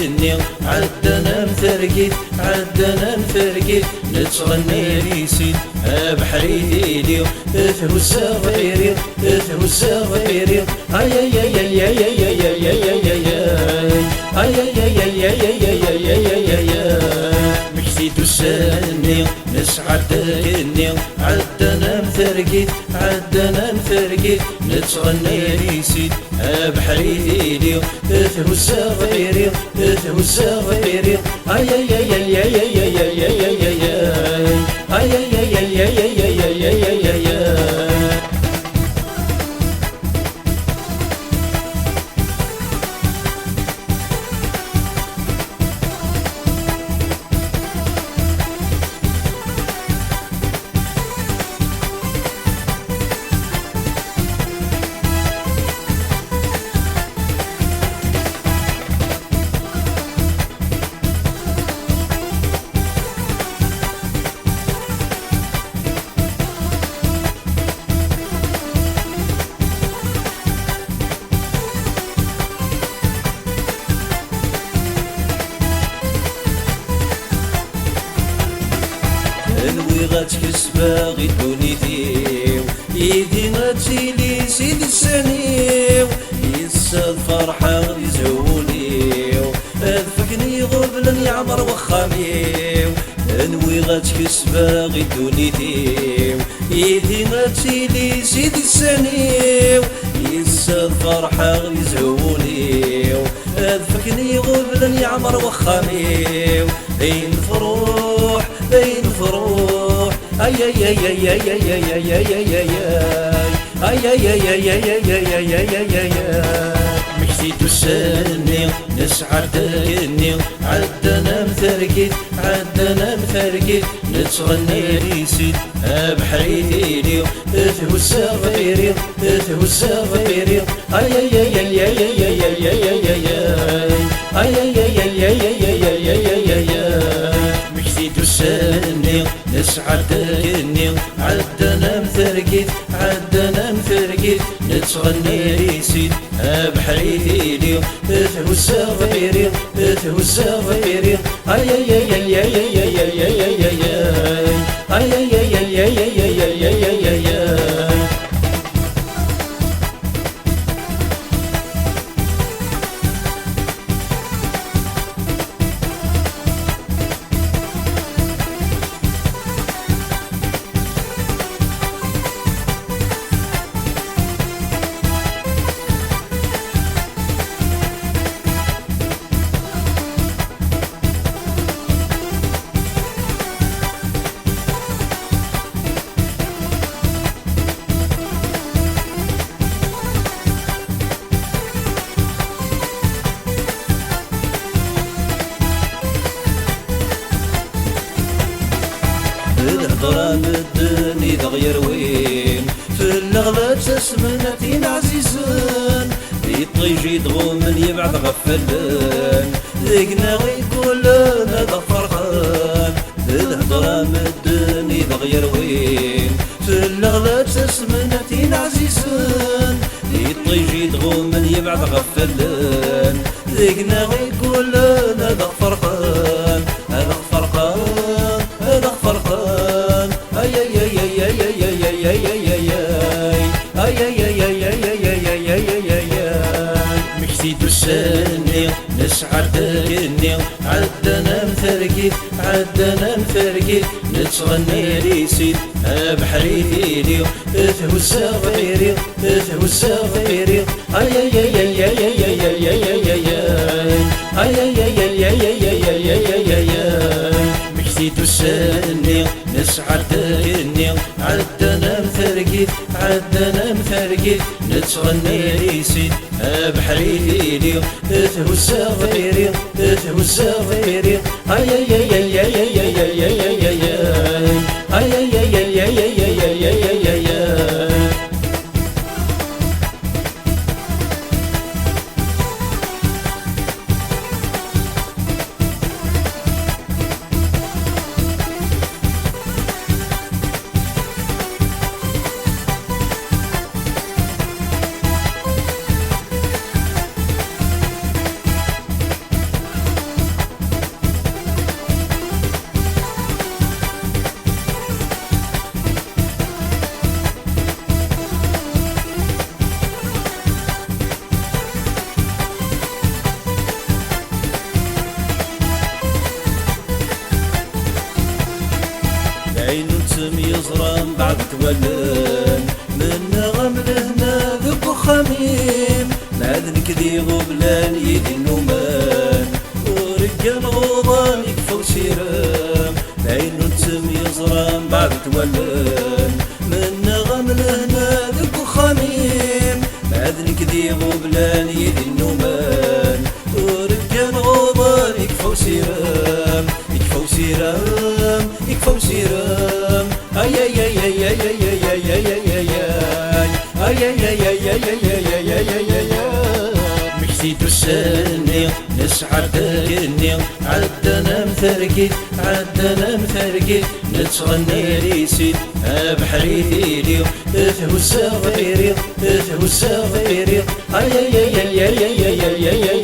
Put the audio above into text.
كني عدنا مثرقيت عدنا مثرقيت نتغني ليسين بحريتي اثهو الصغيري اثهو الصغيري اي اي اي اي اي اي اي اي اي اي اي مشيت السني نسعد كني عدنا مثرقيت عدنا مثرقيت نتغني ليسين بحريتي اثهو الصغيري اثهو الصغيري اي اي اي اي اي اي اي اي اي اي اي اي نوي غتكس باغي دونيتيو يدي غتسيلي سيدي السنيو يسا الفرحة غدي زوليو اذفكني غبلا يعمر وخاميو نوي غتكس باغي دونيتيو يدي غتسيلي سيدي السنيو يسا الفرحة غدي زوليو اذفكني غبلا يعمر وخاميو بين الفروح بين الفروح اي اي اي اي اي اي اي اي اي اي اي اي مشيت السني نسعد كني عدنا مثرقيت عدنا مثرقيت نتغني ليسين بحريتي اثهو الصغيري اثهو الصغيري اي اي اي اي اي اي اي اي اي اي مشيت السني نسعد كني عدنا مثرقيت عدنا مثرقيت نتغني ليسين بحريتي اثهو الصغيري اثهو الصغيري اي اي اي اي اي اي اي اي اي اي الهضرة مدني دغير وين في اللغلة تسمنتين عزيزان يطيجي دغومن يبعد غفلان ذيقنا غيقول هذا فرحان الهضرة مدني دغير وين في اللغلة تسمنتين عزيزان يطيجي دغومن يبعد غفلان ذيقنا غيقول هذا فرحان هذا فرحان هذا فرحان اي اي اي اي اي اي اي اي مشيت السني نسعد كني عدنا مثرقيت عدنا مثرقيت نتغني ليسين بحريتي اثهو الصغيري اثهو الصغيري اي اي اي اي اي اي اي اي اي اي مشيت السني نسعد كني عدنا مثرقيت عدنا مثرقيت نتغني ليسين بحريتي اثهو الصغيري اثهو الصغيري اي اي اي اي اي اي اي اي اي عين تم يزرم بعد تولن من غمل هنا ذوق خميم معذن كذي غبلان يدي النومان ورجال غضان يكفو سيرام عين تم يزرم بعد تولن من غمل هنا ذوق خميم معذن كذي غبلان يدي النومان ورجال غضان يكفو سيرام يكفو سيرام يكفو سيرام اي اي اي اي اي اي اي اي اي اي اي مشيت السني نسعد كني عدنا مثرقي عدنا مثرقي نتغني ريسي بحريتي اثهو الصغيري اثهو الصغيري اي اي اي اي اي اي اي